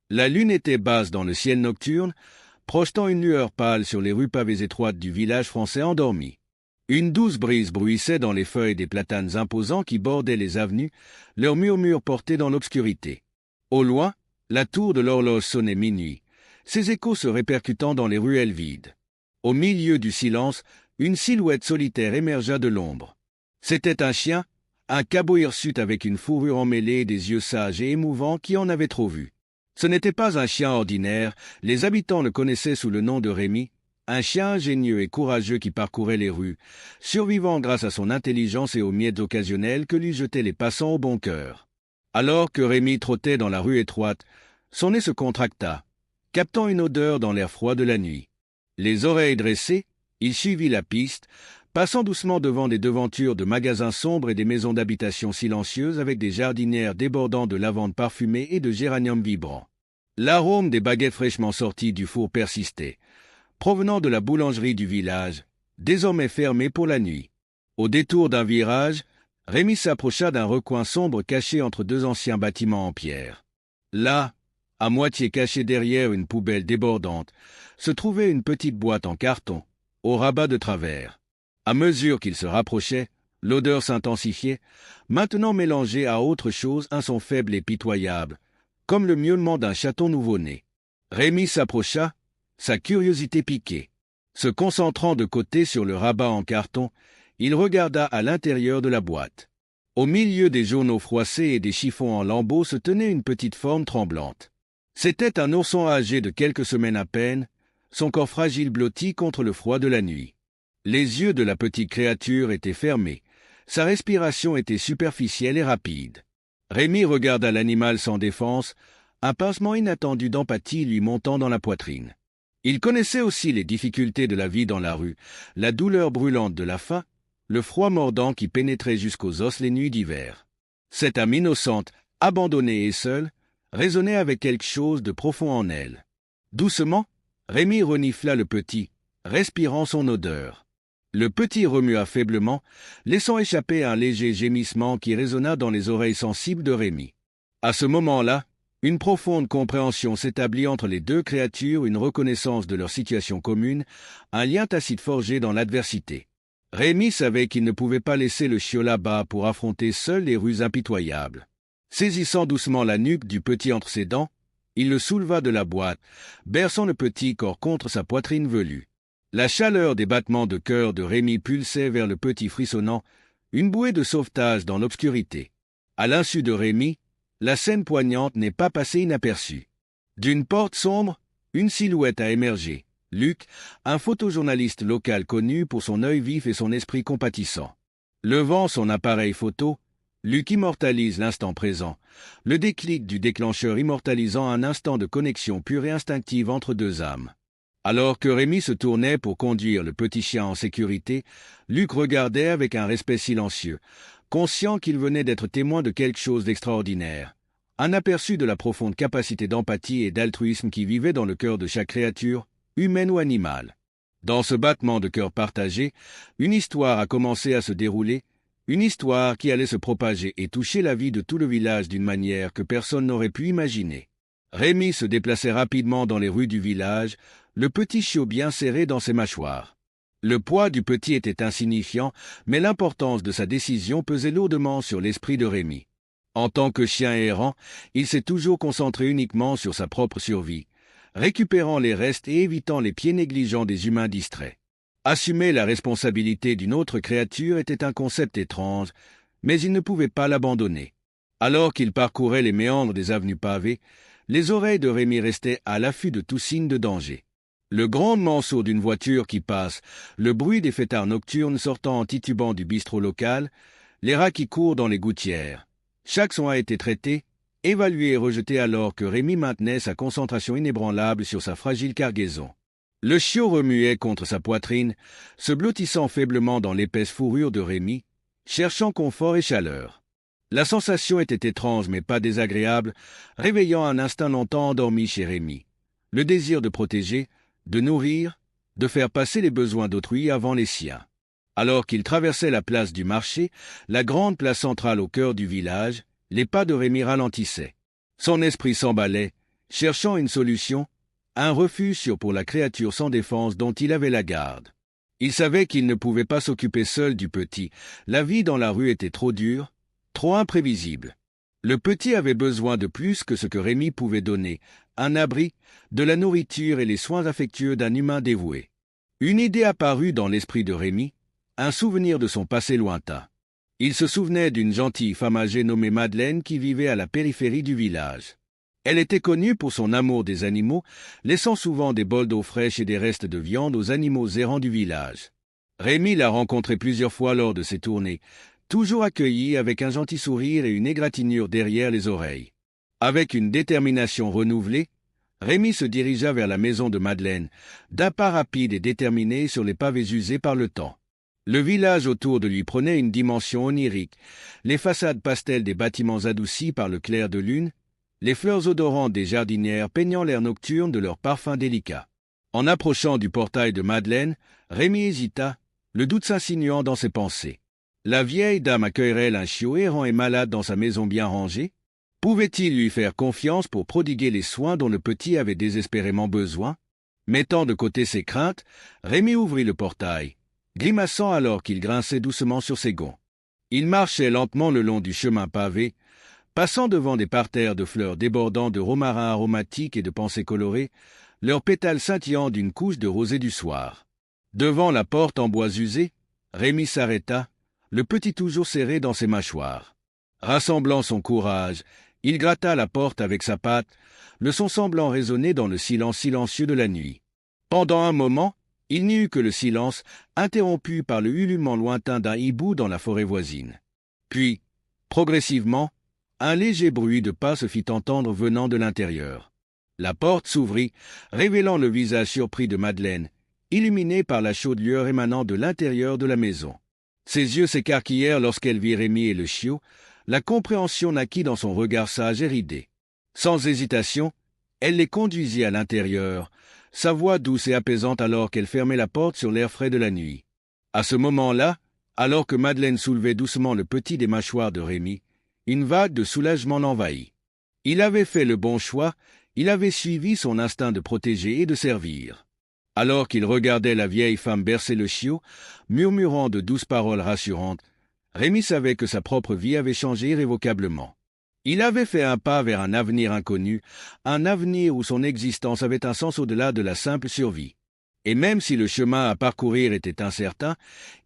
La lune était basse dans le ciel nocturne, projetant une lueur pâle sur les rues pavées étroites du village français endormi. Une douce brise bruissait dans les feuilles des platanes imposants qui bordaient les avenues, leurs murmures portés dans l'obscurité. Au loin, la tour de l'horloge sonnait minuit, ses échos se répercutant dans les ruelles vides. Au milieu du silence, une silhouette solitaire émergea de l'ombre. C'était un chien, un cabot hirsute avec une fourrure emmêlée et des yeux sages et émouvants qui en avait trop vu. Ce n'était pas un chien ordinaire, les habitants le connaissaient sous le nom de Rémi, un chien ingénieux et courageux qui parcourait les rues, survivant grâce à son intelligence et aux miettes occasionnelles que lui jetaient les passants au bon cœur. Alors que Rémi trottait dans la rue étroite, son nez se contracta, captant une odeur dans l'air froid de la nuit. Les oreilles dressées, il suivit la piste, passant doucement devant des devantures de magasins sombres et des maisons d'habitation silencieuses avec des jardinières débordant de lavande parfumée et de géraniums vibrants. L'arôme des baguettes fraîchement sorties du four persistait, provenant de la boulangerie du village, désormais fermée pour la nuit. Au détour d'un virage, Rémi s'approcha d'un recoin sombre caché entre deux anciens bâtiments en pierre. Là, à moitié cachée derrière une poubelle débordante, se trouvait une petite boîte en carton, au rabat de travers. À mesure qu'il se rapprochait, l'odeur s'intensifiait, maintenant mélangée à autre chose un son faible et pitoyable, comme le miaulement d'un chaton nouveau-né. Rémi s'approcha, sa curiosité piquée. Se concentrant de côté sur le rabat en carton, il regarda à l'intérieur de la boîte. Au milieu des journaux froissés et des chiffons en lambeaux se tenait une petite forme tremblante. C'était un ourson âgé de quelques semaines à peine, son corps fragile blotti contre le froid de la nuit. Les yeux de la petite créature étaient fermés, sa respiration était superficielle et rapide. Rémi regarda l'animal sans défense, un pincement inattendu d'empathie lui montant dans la poitrine. Il connaissait aussi les difficultés de la vie dans la rue, la douleur brûlante de la faim, le froid mordant qui pénétrait jusqu'aux os les nuits d'hiver. Cette âme innocente, abandonnée et seule, résonnait avec quelque chose de profond en elle. Doucement, Rémi renifla le petit, respirant son odeur. Le petit remua faiblement, laissant échapper un léger gémissement qui résonna dans les oreilles sensibles de Rémi. À ce moment-là, une profonde compréhension s'établit entre les deux créatures, une reconnaissance de leur situation commune, un lien tacite forgé dans l'adversité. Rémi savait qu'il ne pouvait pas laisser le chiot là-bas pour affronter seul les rues impitoyables. Saisissant doucement la nuque du petit entre ses dents, il le souleva de la boîte, berçant le petit corps contre sa poitrine velue. La chaleur des battements de cœur de Rémi pulsait vers le petit frissonnant, une bouée de sauvetage dans l'obscurité. À l'insu de Rémi, la scène poignante n'est pas passée inaperçue. D'une porte sombre, une silhouette a émergé. Luc, un photojournaliste local connu pour son œil vif et son esprit compatissant. Levant son appareil photo, Luc immortalise l'instant présent, le déclic du déclencheur immortalisant un instant de connexion pure et instinctive entre deux âmes. Alors que Rémi se tournait pour conduire le petit chien en sécurité, Luc regardait avec un respect silencieux, conscient qu'il venait d'être témoin de quelque chose d'extraordinaire. Un aperçu de la profonde capacité d'empathie et d'altruisme qui vivait dans le cœur de chaque créature, humaine ou animale. Dans ce battement de cœur partagé, une histoire a commencé à se dérouler, une histoire qui allait se propager et toucher la vie de tout le village d'une manière que personne n'aurait pu imaginer. Rémi se déplaçait rapidement dans les rues du village, le petit chiot bien serré dans ses mâchoires. Le poids du petit était insignifiant, mais l'importance de sa décision pesait lourdement sur l'esprit de Rémi. En tant que chien errant, il s'est toujours concentré uniquement sur sa propre survie, récupérant les restes et évitant les pieds négligents des humains distraits. Assumer la responsabilité d'une autre créature était un concept étrange, mais il ne pouvait pas l'abandonner. Alors qu'il parcourait les méandres des avenues pavées, les oreilles de Rémi restaient à l'affût de tout signe de danger. Le grondement sourd d'une voiture qui passe, le bruit des fêtards nocturnes sortant en titubant du bistrot local, les rats qui courent dans les gouttières. Chaque son a été traité, évalué et rejeté alors que Rémi maintenait sa concentration inébranlable sur sa fragile cargaison. Le chiot remuait contre sa poitrine, se blottissant faiblement dans l'épaisse fourrure de Rémi, cherchant confort et chaleur. La sensation était étrange mais pas désagréable, réveillant un instinct longtemps endormi chez Rémi. Le désir de protéger, de nourrir, de faire passer les besoins d'autrui avant les siens. Alors qu'il traversait la place du marché, la grande place centrale au cœur du village, les pas de Rémi ralentissaient. Son esprit s'emballait, cherchant une solution, un refuge sûr pour la créature sans défense dont il avait la garde. Il savait qu'il ne pouvait pas s'occuper seul du petit. La vie dans la rue était trop dure, trop imprévisible. Le petit avait besoin de plus que ce que Rémi pouvait donner, un abri, de la nourriture et les soins affectueux d'un humain dévoué. Une idée apparut dans l'esprit de Rémi, un souvenir de son passé lointain. Il se souvenait d'une gentille femme âgée nommée Madeleine qui vivait à la périphérie du village. Elle était connue pour son amour des animaux, laissant souvent des bols d'eau fraîche et des restes de viande aux animaux errants du village. Rémi l'a rencontrée plusieurs fois lors de ses tournées, toujours accueilli avec un gentil sourire et une égratignure derrière les oreilles. Avec une détermination renouvelée, Rémi se dirigea vers la maison de Madeleine, d'un pas rapide et déterminé sur les pavés usés par le temps. Le village autour de lui prenait une dimension onirique, les façades pastel des bâtiments adoucis par le clair de lune, les fleurs odorantes des jardinières peignant l'air nocturne de leur parfum délicat. En approchant du portail de Madeleine, Rémi hésita, le doute s'insinuant dans ses pensées. La vieille dame accueillerait-elle un chiot errant et malade dans sa maison bien rangée? Pouvait-il lui faire confiance pour prodiguer les soins dont le petit avait désespérément besoin? Mettant de côté ses craintes, Rémi ouvrit le portail, grimaçant alors qu'il grinçait doucement sur ses gonds. Il marchait lentement le long du chemin pavé, passant devant des parterres de fleurs débordant de romarins aromatiques et de pensées colorées, leurs pétales scintillant d'une couche de rosée du soir. Devant la porte en bois usé, Rémi s'arrêta, le petit toujours serré dans ses mâchoires. Rassemblant son courage, il gratta la porte avec sa patte, le son semblant résonner dans le silence silencieux de la nuit. Pendant un moment, il n'y eut que le silence, interrompu par le ululement lointain d'un hibou dans la forêt voisine. Puis, progressivement, un léger bruit de pas se fit entendre venant de l'intérieur. La porte s'ouvrit, révélant le visage surpris de Madeleine, illuminé par la chaude lueur émanant de l'intérieur de la maison. Ses yeux s'écarquillèrent lorsqu'elle vit Rémi et le chiot, la compréhension naquit dans son regard sage et ridé. Sans hésitation, elle les conduisit à l'intérieur, sa voix douce et apaisante alors qu'elle fermait la porte sur l'air frais de la nuit. À ce moment-là, alors que Madeleine soulevait doucement le petit des mâchoires de Rémi, une vague de soulagement l'envahit. Il avait fait le bon choix, il avait suivi son instinct de protéger et de servir. Alors qu'il regardait la vieille femme bercer le chiot, murmurant de douces paroles rassurantes, Rémi savait que sa propre vie avait changé irrévocablement. Il avait fait un pas vers un avenir inconnu, un avenir où son existence avait un sens au-delà de la simple survie. Et même si le chemin à parcourir était incertain,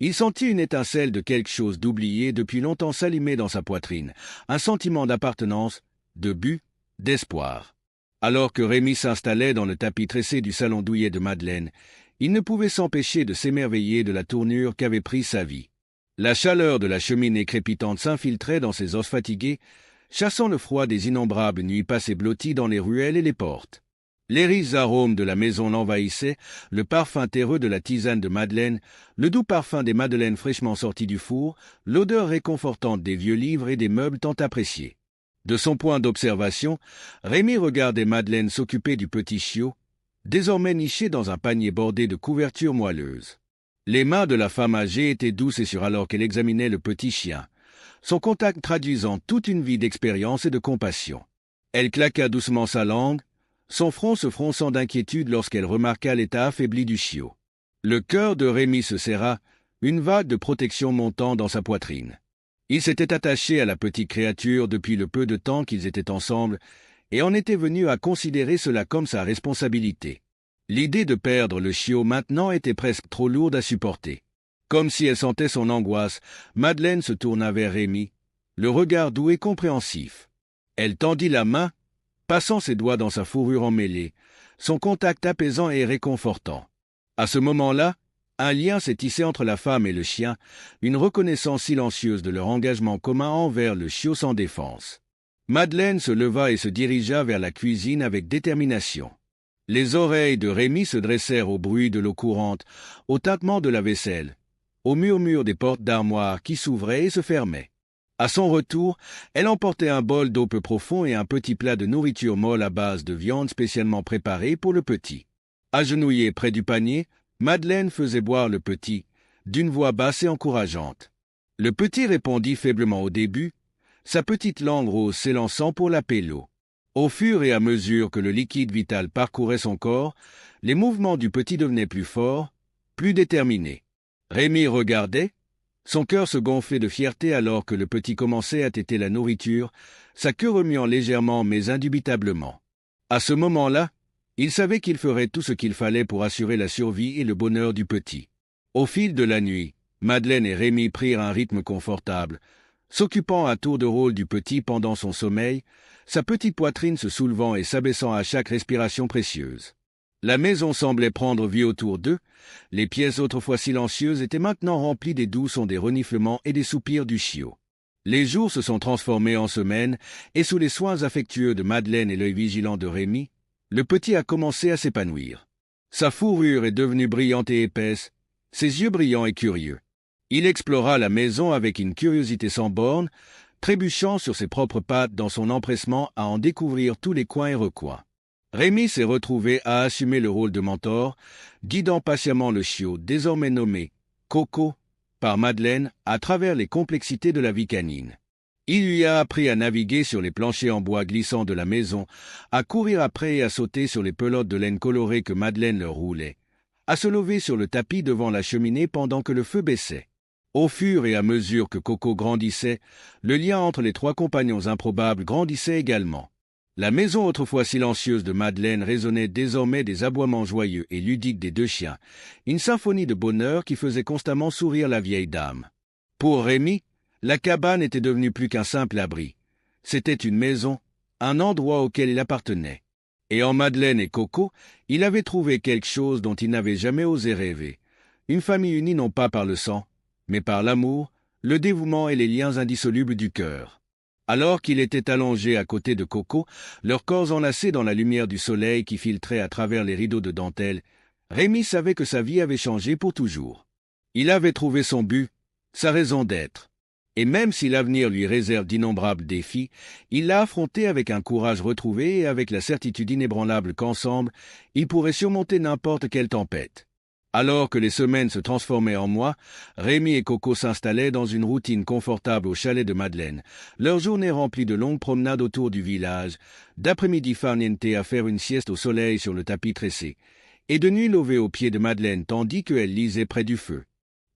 il sentit une étincelle de quelque chose d'oublié depuis longtemps s'allumer dans sa poitrine, un sentiment d'appartenance, de but, d'espoir. Alors que Rémi s'installait dans le tapis tressé du salon douillet de Madeleine, il ne pouvait s'empêcher de s'émerveiller de la tournure qu'avait prise sa vie. La chaleur de la cheminée crépitante s'infiltrait dans ses os fatigués, chassant le froid des innombrables nuits passées blotties dans les ruelles et les portes. Les riches arômes de la maison l'envahissaient, le parfum terreux de la tisane de Madeleine, le doux parfum des madeleines fraîchement sorties du four, l'odeur réconfortante des vieux livres et des meubles tant appréciés. De son point d'observation, Rémi regardait Madeleine s'occuper du petit chiot, désormais niché dans un panier bordé de couvertures moelleuses. Les mains de la femme âgée étaient douces et sûres alors qu'elle examinait le petit chien, son contact traduisant toute une vie d'expérience et de compassion. Elle claqua doucement sa langue, son front se fronçant d'inquiétude lorsqu'elle remarqua l'état affaibli du chiot. Le cœur de Rémi se serra, une vague de protection montant dans sa poitrine. Il s'était attaché à la petite créature depuis le peu de temps qu'ils étaient ensemble et en était venu à considérer cela comme sa responsabilité. L'idée de perdre le chiot maintenant était presque trop lourde à supporter. Comme si elle sentait son angoisse, Madeleine se tourna vers Rémi, le regard doux et compréhensif. Elle tendit la main, passant ses doigts dans sa fourrure emmêlée, son contact apaisant et réconfortant. À ce moment-là, un lien s'est tissé entre la femme et le chien, une reconnaissance silencieuse de leur engagement commun envers le chiot sans défense. Madeleine se leva et se dirigea vers la cuisine avec détermination. Les oreilles de Rémi se dressèrent au bruit de l'eau courante, au tintement de la vaisselle, au murmure des portes d'armoire qui s'ouvraient et se fermaient. À son retour, elle emportait un bol d'eau peu profond et un petit plat de nourriture molle à base de viande spécialement préparée pour le petit. Agenouillée près du panier, Madeleine faisait boire le petit, d'une voix basse et encourageante. Le petit répondit faiblement au début, sa petite langue rose s'élançant pour laper l'eau. Au fur et à mesure que le liquide vital parcourait son corps, les mouvements du petit devenaient plus forts, plus déterminés. Rémi regardait, son cœur se gonflait de fierté alors que le petit commençait à téter la nourriture, sa queue remuant légèrement mais indubitablement. À ce moment-là, il savait qu'il ferait tout ce qu'il fallait pour assurer la survie et le bonheur du petit. Au fil de la nuit, Madeleine et Rémi prirent un rythme confortable, s'occupant à tour de rôle du petit pendant son sommeil, sa petite poitrine se soulevant et s'abaissant à chaque respiration précieuse. La maison semblait prendre vie autour d'eux, les pièces autrefois silencieuses étaient maintenant remplies des doux sons des reniflements et des soupirs du chiot. Les jours se sont transformés en semaines, et sous les soins affectueux de Madeleine et l'œil vigilant de Rémi, le petit a commencé à s'épanouir. Sa fourrure est devenue brillante et épaisse, ses yeux brillants et curieux. Il explora la maison avec une curiosité sans borne, trébuchant sur ses propres pattes dans son empressement à en découvrir tous les coins et recoins. Rémi s'est retrouvé à assumer le rôle de mentor, guidant patiemment le chiot, désormais nommé Coco, par Madeleine, à travers les complexités de la vie canine. Il lui a appris à naviguer sur les planchers en bois glissants de la maison, à courir après et à sauter sur les pelotes de laine colorée que Madeleine leur roulait, à se lever sur le tapis devant la cheminée pendant que le feu baissait. Au fur et à mesure que Coco grandissait, le lien entre les trois compagnons improbables grandissait également. La maison autrefois silencieuse de Madeleine résonnait désormais des aboiements joyeux et ludiques des deux chiens, une symphonie de bonheur qui faisait constamment sourire la vieille dame. Pour Rémi, la cabane était devenue plus qu'un simple abri. C'était une maison, un endroit auquel il appartenait. Et en Madeleine et Coco, il avait trouvé quelque chose dont il n'avait jamais osé rêver. Une famille unie non pas par le sang, mais par l'amour, le dévouement et les liens indissolubles du cœur. Alors qu'il était allongé à côté de Coco, leurs corps enlacés dans la lumière du soleil qui filtrait à travers les rideaux de dentelle, Rémi savait que sa vie avait changé pour toujours. Il avait trouvé son but, sa raison d'être. Et même si l'avenir lui réserve d'innombrables défis, il l'a affronté avec un courage retrouvé et avec la certitude inébranlable qu'ensemble, il pourrait surmonter n'importe quelle tempête. Alors que les semaines se transformaient en mois, Rémi et Coco s'installaient dans une routine confortable au chalet de Madeleine, leur journée remplie de longues promenades autour du village, d'après-midi farniente à faire une sieste au soleil sur le tapis tressé, et de nuit levée aux pieds de Madeleine tandis qu'elle lisait près du feu.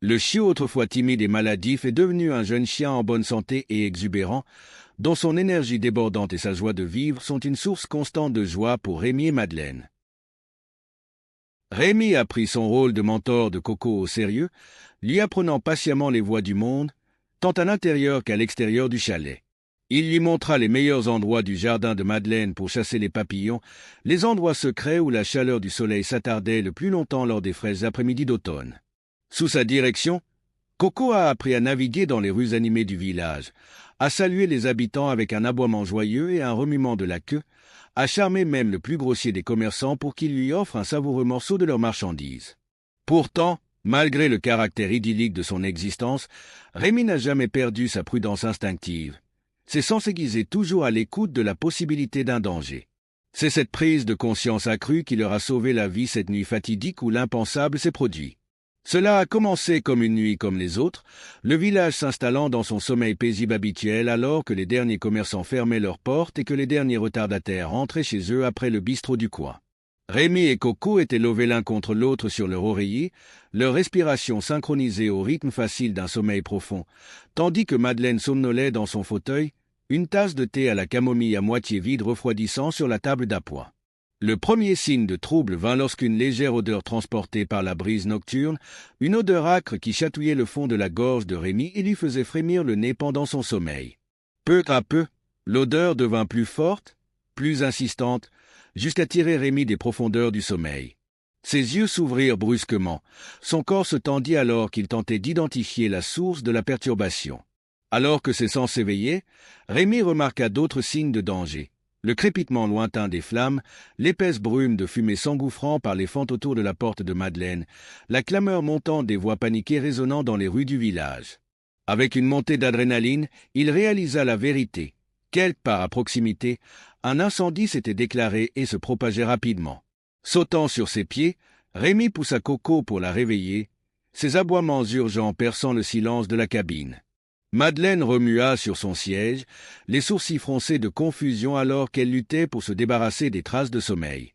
Le chiot autrefois timide et maladif est devenu un jeune chien en bonne santé et exubérant, dont son énergie débordante et sa joie de vivre sont une source constante de joie pour Rémi et Madeleine. Rémi a pris son rôle de mentor de Coco au sérieux, lui apprenant patiemment les voies du monde, tant à l'intérieur qu'à l'extérieur du chalet. Il lui montra les meilleurs endroits du jardin de Madeleine pour chasser les papillons, les endroits secrets où la chaleur du soleil s'attardait le plus longtemps lors des fraises après-midi d'automne. Sous sa direction, Coco a appris à naviguer dans les rues animées du village, à saluer les habitants avec un aboiement joyeux et un remuement de la queue, à charmer même le plus grossier des commerçants pour qu'il lui offre un savoureux morceau de leurs marchandises. Pourtant, malgré le caractère idyllique de son existence, Rémi n'a jamais perdu sa prudence instinctive. C'est sans s'aiguiser toujours à l'écoute de la possibilité d'un danger. C'est cette prise de conscience accrue qui leur a sauvé la vie cette nuit fatidique où l'impensable s'est produit. Cela a commencé comme une nuit comme les autres, le village s'installant dans son sommeil paisible habituel alors que les derniers commerçants fermaient leurs portes et que les derniers retardataires rentraient chez eux après le bistrot du coin. Rémi et Coco étaient levés l'un contre l'autre sur leur oreiller, leur respiration synchronisée au rythme facile d'un sommeil profond, tandis que Madeleine somnolait dans son fauteuil, une tasse de thé à la camomille à moitié vide refroidissant sur la table d'appoint. Le premier signe de trouble vint lorsqu'une légère odeur transportée par la brise nocturne, une odeur âcre qui chatouillait le fond de la gorge de Rémi et lui faisait frémir le nez pendant son sommeil. Peu à peu, l'odeur devint plus forte, plus insistante, jusqu'à tirer Rémi des profondeurs du sommeil. Ses yeux s'ouvrirent brusquement, son corps se tendit alors qu'il tentait d'identifier la source de la perturbation. Alors que ses sens s'éveillaient, Rémi remarqua d'autres signes de danger. Le crépitement lointain des flammes, l'épaisse brume de fumée s'engouffrant par les fentes autour de la porte de Madeleine, la clameur montante des voix paniquées résonnant dans les rues du village. Avec une montée d'adrénaline, il réalisa la vérité. Quelque part à proximité, un incendie s'était déclaré et se propageait rapidement. Sautant sur ses pieds, Rémi poussa Coco pour la réveiller, ses aboiements urgents perçant le silence de la cabine. Madeleine remua sur son siège, les sourcils froncés de confusion alors qu'elle luttait pour se débarrasser des traces de sommeil.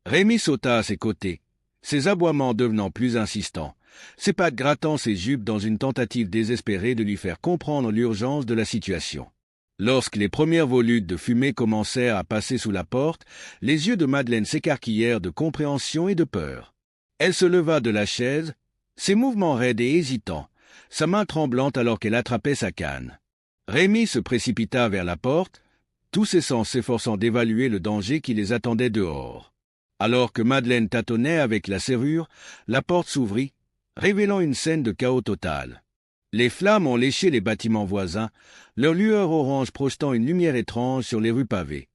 Rémi sauta à ses côtés, ses aboiements devenant plus insistants, ses pattes grattant ses jupes dans une tentative désespérée de lui faire comprendre l'urgence de la situation. Lorsque les premières volutes de fumée commencèrent à passer sous la porte, les yeux de Madeleine s'écarquillèrent de compréhension et de peur. Elle se leva de la chaise, ses mouvements raides et hésitants, sa main tremblante alors qu'elle attrapait sa canne. Rémi se précipita vers la porte, tous ses sens s'efforçant d'évaluer le danger qui les attendait dehors. Alors que Madeleine tâtonnait avec la serrure, la porte s'ouvrit, révélant une scène de chaos total. Les flammes ont léché les bâtiments voisins, leur lueur orange projetant une lumière étrange sur les rues pavées.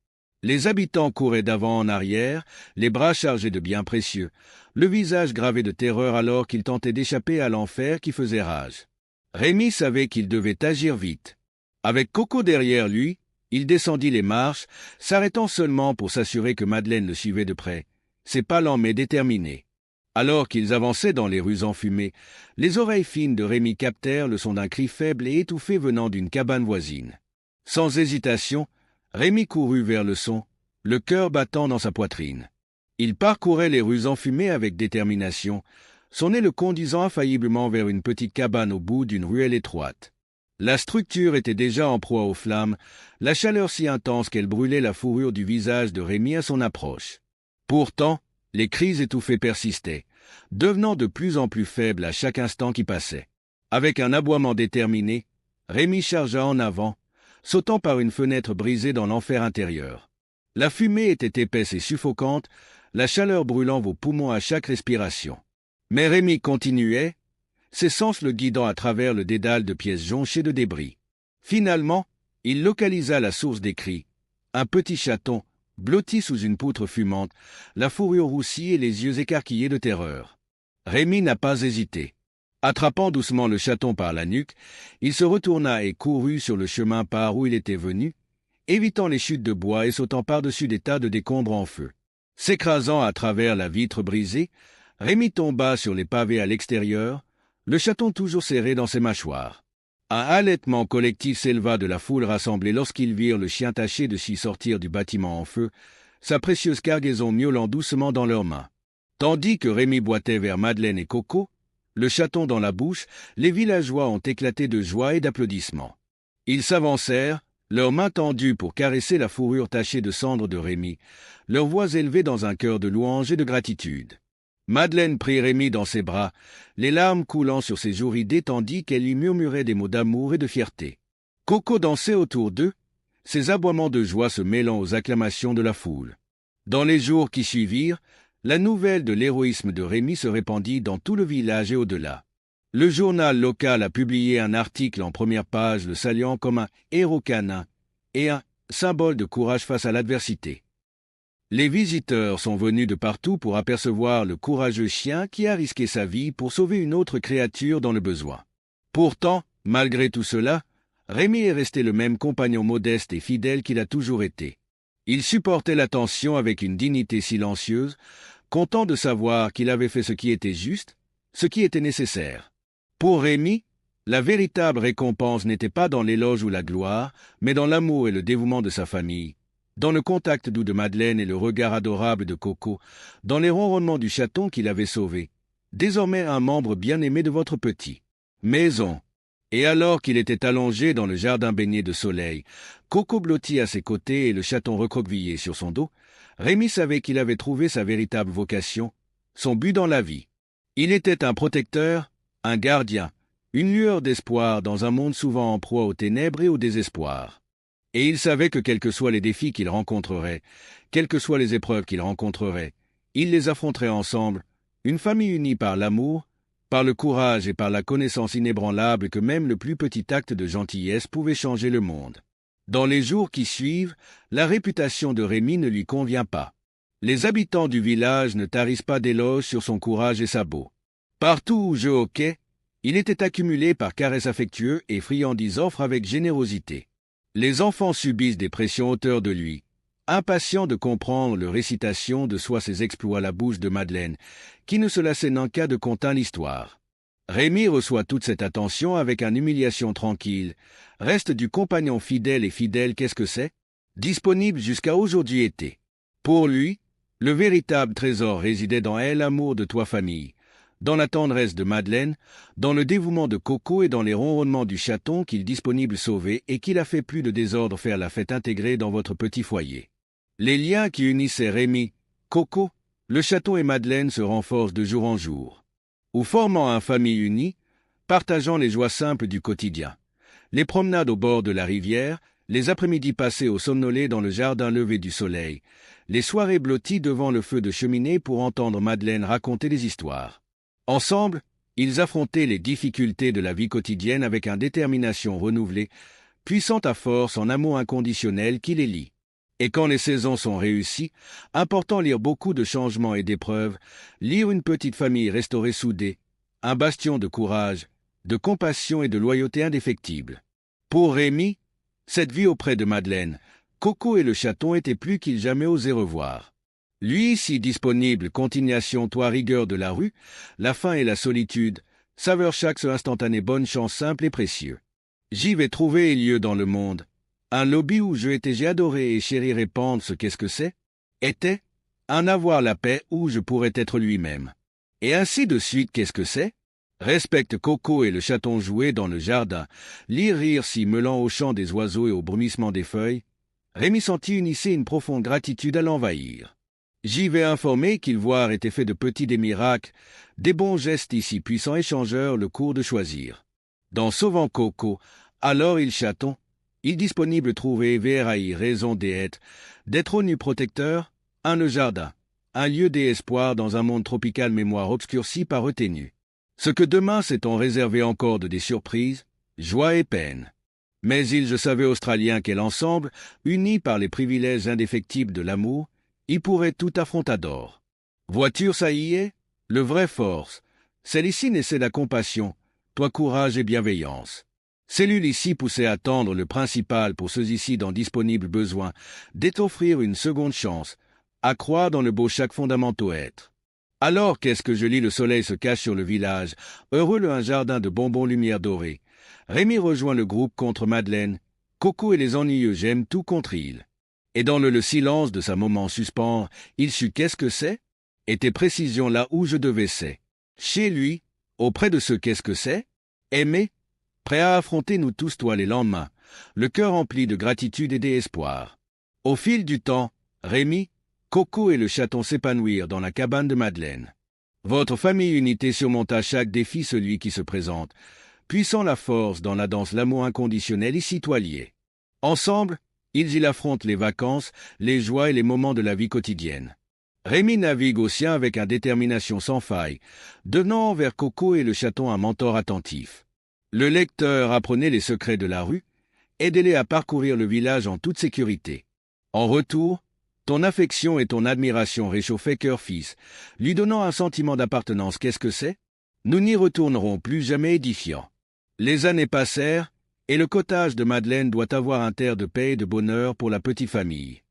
Les habitants couraient d'avant en arrière, les bras chargés de biens précieux, le visage gravé de terreur alors qu'ils tentaient d'échapper à l'enfer qui faisait rage. Rémi savait qu'il devait agir vite. Avec Coco derrière lui, il descendit les marches, s'arrêtant seulement pour s'assurer que Madeleine le suivait de près, ses pas lents mais déterminés. Alors qu'ils avançaient dans les rues enfumées, les oreilles fines de Rémi captèrent le son d'un cri faible et étouffé venant d'une cabane voisine. Sans hésitation, Rémi courut vers le son, le cœur battant dans sa poitrine. Il parcourait les rues enfumées avec détermination, son nez le conduisant infailliblement vers une petite cabane au bout d'une ruelle étroite. La structure était déjà en proie aux flammes, la chaleur si intense qu'elle brûlait la fourrure du visage de Rémi à son approche. Pourtant, les cris étouffés persistaient, devenant de plus en plus faibles à chaque instant qui passait. Avec un aboiement déterminé, Rémi chargea en avant, sautant par une fenêtre brisée dans l'enfer intérieur. La fumée était épaisse et suffocante, la chaleur brûlant vos poumons à chaque respiration. Mais Rémi continuait, ses sens le guidant à travers le dédale de pièces jonchées de débris. Finalement, il localisa la source des cris, un petit chaton, blotti sous une poutre fumante, la fourrure roussie et les yeux écarquillés de terreur. Rémi n'a pas hésité. Attrapant doucement le chaton par la nuque, il se retourna et courut sur le chemin par où il était venu, évitant les chutes de bois et sautant par-dessus des tas de décombres en feu. S'écrasant à travers la vitre brisée, Rémi tomba sur les pavés à l'extérieur, le chaton toujours serré dans ses mâchoires. Un halètement collectif s'éleva de la foule rassemblée lorsqu'ils virent le chien taché de s'y sortir du bâtiment en feu, sa précieuse cargaison miaulant doucement dans leurs mains. Tandis que Rémi boitait vers Madeleine et Coco, le chaton dans la bouche, les villageois ont éclaté de joie et d'applaudissements. Ils s'avancèrent, leurs mains tendues pour caresser la fourrure tachée de cendres de Rémi, leurs voix élevées dans un chœur de louange et de gratitude. Madeleine prit Rémi dans ses bras, les larmes coulant sur ses joues ridées tandis qu'elle lui murmurait des mots d'amour et de fierté. Coco dansait autour d'eux, ses aboiements de joie se mêlant aux acclamations de la foule. Dans les jours qui suivirent, la nouvelle de l'héroïsme de Rémi se répandit dans tout le village et au-delà. Le journal local a publié un article en première page le saluant comme un héros canin et un symbole de courage face à l'adversité. Les visiteurs sont venus de partout pour apercevoir le courageux chien qui a risqué sa vie pour sauver une autre créature dans le besoin. Pourtant, malgré tout cela, Rémi est resté le même compagnon modeste et fidèle qu'il a toujours été. Il supportait la tension avec une dignité silencieuse, content de savoir qu'il avait fait ce qui était juste, ce qui était nécessaire. Pour Rémi, la véritable récompense n'était pas dans l'éloge ou la gloire, mais dans l'amour et le dévouement de sa famille, dans le contact doux de Madeleine et le regard adorable de Coco, dans les ronronnements du chaton qu'il avait sauvé, désormais un membre bien-aimé de votre petit maison. Et alors qu'il était allongé dans le jardin baigné de soleil, Coco blotti à ses côtés et le chaton recroquevillé sur son dos, Rémi savait qu'il avait trouvé sa véritable vocation, son but dans la vie. Il était un protecteur, un gardien, une lueur d'espoir dans un monde souvent en proie aux ténèbres et au désespoir. Et il savait que quels que soient les défis qu'il rencontrerait, quelles que soient les épreuves qu'il rencontrerait, il les affronterait ensemble, une famille unie par l'amour, par le courage et par la connaissance inébranlable que même le plus petit acte de gentillesse pouvait changer le monde. Dans les jours qui suivent, la réputation de Rémi ne lui convient pas. Les habitants du village ne tarissent pas d'éloges sur son courage et sa beau. Partout où je hoquais, il était accumulé par caresses affectueuses et friandises offres avec générosité. Les enfants subissent des pressions hauteurs de lui, impatients de comprendre le récitation de soi ses exploits à la bouche de Madeleine, qui ne se lassait qu'à de conter l'histoire. Rémi reçoit toute cette attention avec une humiliation tranquille. Reste du compagnon fidèle et fidèle, qu'est-ce que c'est? Disponible jusqu'à aujourd'hui été. Pour lui, le véritable trésor résidait dans l'amour de toi famille, dans la tendresse de Madeleine, dans le dévouement de Coco et dans les ronronnements du chaton qu'il disponible sauver et qu'il a fait plus de désordre faire la fête intégrée dans votre petit foyer. Les liens qui unissaient Rémi, Coco, le chaton et Madeleine se renforcent de jour en jour. Ou formant une famille unie, partageant les joies simples du quotidien. Les promenades au bord de la rivière, les après-midi passés au somnolé dans le jardin levé du soleil, les soirées blotties devant le feu de cheminée pour entendre Madeleine raconter des histoires. Ensemble, ils affrontaient les difficultés de la vie quotidienne avec une détermination renouvelée, puissante à force en amour inconditionnel qui les lie. Et quand les saisons sont réussies, important lire beaucoup de changements et d'épreuves, lire une petite famille restaurée soudée, un bastion de courage, de compassion et de loyauté indéfectible. Pour Rémi, cette vie auprès de Madeleine, Coco et le chaton étaient plus qu'ils jamais osé revoir. Lui, si disponible, continuation, toi rigueur de la rue, la faim et la solitude, saveur chaque instantané bonne chance simple et précieux. J'y vais trouver lieu dans le monde. Un lobby où j'ai adoré et chéri répandre ce qu'est-ce que c'est, était, un avoir la paix où je pourrais être lui-même. Et ainsi de suite qu'est-ce que c'est? Respecte Coco et le chaton jouer dans le jardin, lire rire si mêlant au chant des oiseaux et au brumissement des feuilles. Rémi sentit une profonde gratitude à l'envahir. J'y vais informer qu'il voir était fait de petits des miracles, des bons gestes ici puissants échangeurs le cours de choisir. Dans sauvant Coco, alors il chaton, il disponible trouver verraille raison d'être au nu protecteur, un le jardin, un lieu d'espoir dans un monde tropical mémoire obscurci par retenue. Ce que demain s'est-on réservé encore de des surprises, joie et peine. Mais il je savais australien quel ensemble, unis par les privilèges indéfectibles de l'amour, y pourrait tout affrontador. Voiture ça y est, le vrai force, celle-ci naissait la compassion, toi courage et bienveillance. Cellule ici poussait à tendre le principal pour ceux-ci dans disponible besoin, d'offrir une seconde chance, à croire dans le beau chaque fondamentaux être. Alors qu'est-ce que je lis le soleil se cache sur le village, heureux un jardin de bonbons lumière dorée. Rémi rejoint le groupe contre Madeleine, Coco et les ennuyeux j'aime tout contre il. Et dans le silence de sa moment suspens, il sut qu'est-ce que c'est? Était précision là où je devais c'est. Chez lui, auprès de ce qu'est-ce que c'est? Aimer, prêt à affronter nous tous toi les lendemains, le cœur rempli de gratitude et d'espoir. Au fil du temps, Rémi, Coco et le chaton s'épanouirent dans la cabane de Madeleine. Votre famille unité surmonta chaque défi celui qui se présente, puissant la force dans la danse l'amour inconditionnel et citoyen. Ensemble, ils y affrontent les vacances, les joies et les moments de la vie quotidienne. Rémi navigue au sien avec une détermination sans faille, devenant envers Coco et le chaton un mentor attentif. Le lecteur apprenait les secrets de la rue, aidez-les à parcourir le village en toute sécurité. En retour, ton affection et ton admiration réchauffaient cœur-fils, lui donnant un sentiment d'appartenance. Qu'est-ce que c'est? Nous n'y retournerons plus jamais édifiants. Les années passèrent, et le cottage de Madeleine doit avoir un terre de paix et de bonheur pour la petite famille.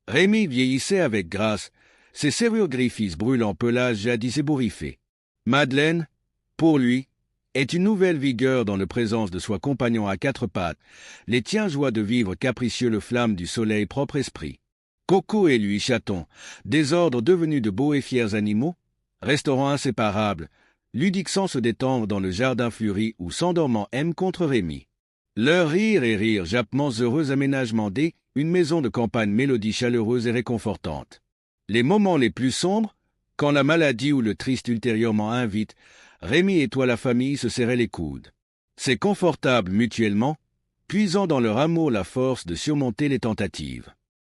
Rémi vieillissait avec grâce, ses serrures griffis brûlant pelage jadis ébouriffé. Madeleine, pour lui, est une nouvelle vigueur dans le présence de soi compagnon à quatre pattes, les tiens joie de vivre capricieux le flamme du soleil propre esprit. Coco et lui chaton, désordre devenus de beaux et fiers animaux, resteront inséparables, ludiques sans se détendre dans le jardin fleuri où s'endormant aime contre Rémi. Leur rire et rire jappements heureux aménagements une maison de campagne mélodie chaleureuse et réconfortante. Les moments les plus sombres, quand la maladie ou le triste ultérieurement invite, Rémi et toi la famille se serraient les coudes. C'est confortable mutuellement, puisant dans leur amour la force de surmonter les tentatives.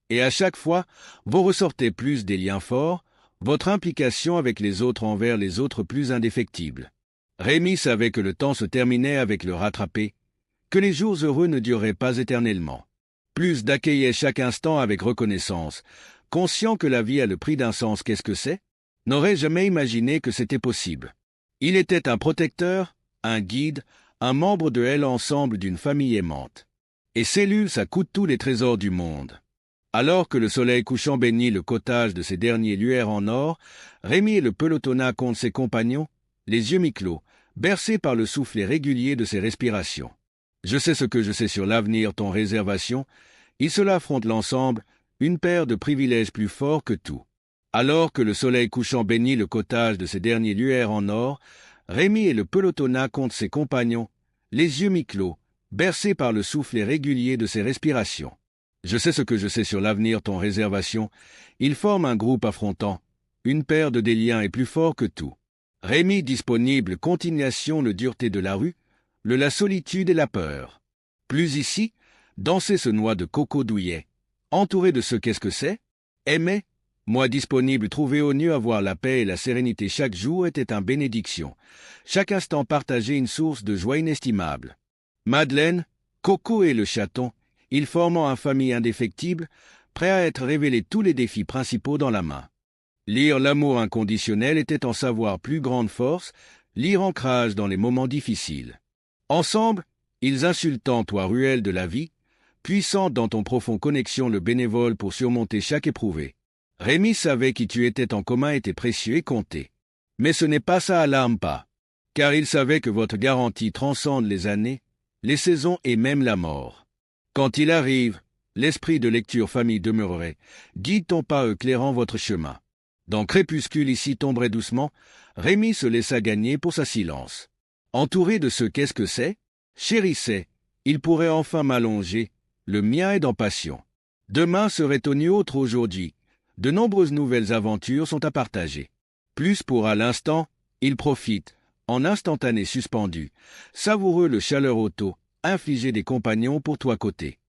Et à chaque fois, vous ressortez plus des liens forts, votre implication avec les autres envers les autres plus indéfectible. Rémi savait que le temps se terminait avec le rattrapé, que les jours heureux ne dureraient pas éternellement. Plus d'accueillait chaque instant avec reconnaissance, conscient que la vie a le prix d'un sens. Qu'est-ce que c'est? N'aurait jamais imaginé que c'était possible. Il était un protecteur, un guide, un membre de l'ensemble d'une famille aimante. Et cellule, ça coûte tous les trésors du monde. Alors que le soleil couchant bénit le cottage de ses derniers lueurs en or, Rémi et le pelotonna contre ses compagnons, les yeux mi-clos, bercé par le soufflet régulier de ses respirations. Je sais ce que je sais sur l'avenir, ton réservation. Ils se l'affrontent l'ensemble, une paire de privilèges plus forts que tout. Alors que le soleil couchant baignit le cottage de ses derniers luaires en or, Rémi et le pelotonna contre ses compagnons, les yeux mi-clos, bercés par le soufflet régulier de ses respirations. Je sais ce que je sais sur l'avenir, ton réservation. Ils forment un groupe affrontant. Une paire de déliens est plus fort que tout. Rémi disponible, continuation, le dureté de la rue, la solitude et la peur. Plus ici, danser ce noix de coco douillet. Entouré de ce qu'est-ce que c'est? Aimer? Moi disponible, trouver au mieux avoir la paix et la sérénité chaque jour était une bénédiction. Chaque instant partagé une source de joie inestimable. Madeleine, Coco et le chaton, ils formant une famille indéfectible, prêt à être révélés tous les défis principaux dans la main. Lire l'amour inconditionnel était en savoir plus grande force, lire ancrage dans les moments difficiles. Ensemble, ils insultant toi ruelle de la vie, puissant dans ton profond connexion le bénévole pour surmonter chaque éprouvée. Rémi savait qui tu étais en commun était précieux et compté. Mais ce n'est pas ça alarme pas, car il savait que votre garantie transcende les années, les saisons et même la mort. Quand il arrive, l'esprit de lecture famille demeurerait, guide ton pas éclairant votre chemin. Dans crépuscule ici tomberait doucement, Rémi se laissa gagner pour sa silence. Entouré de ce qu'est-ce que c'est, chérissait, il pourrait enfin m'allonger, le mien est dans passion. Demain serait au nu autre aujourd'hui, de nombreuses nouvelles aventures sont à partager. Plus pour à l'instant, il profite, en instantané suspendu, savoureux le chaleur auto, infligé des compagnons pour toi côté.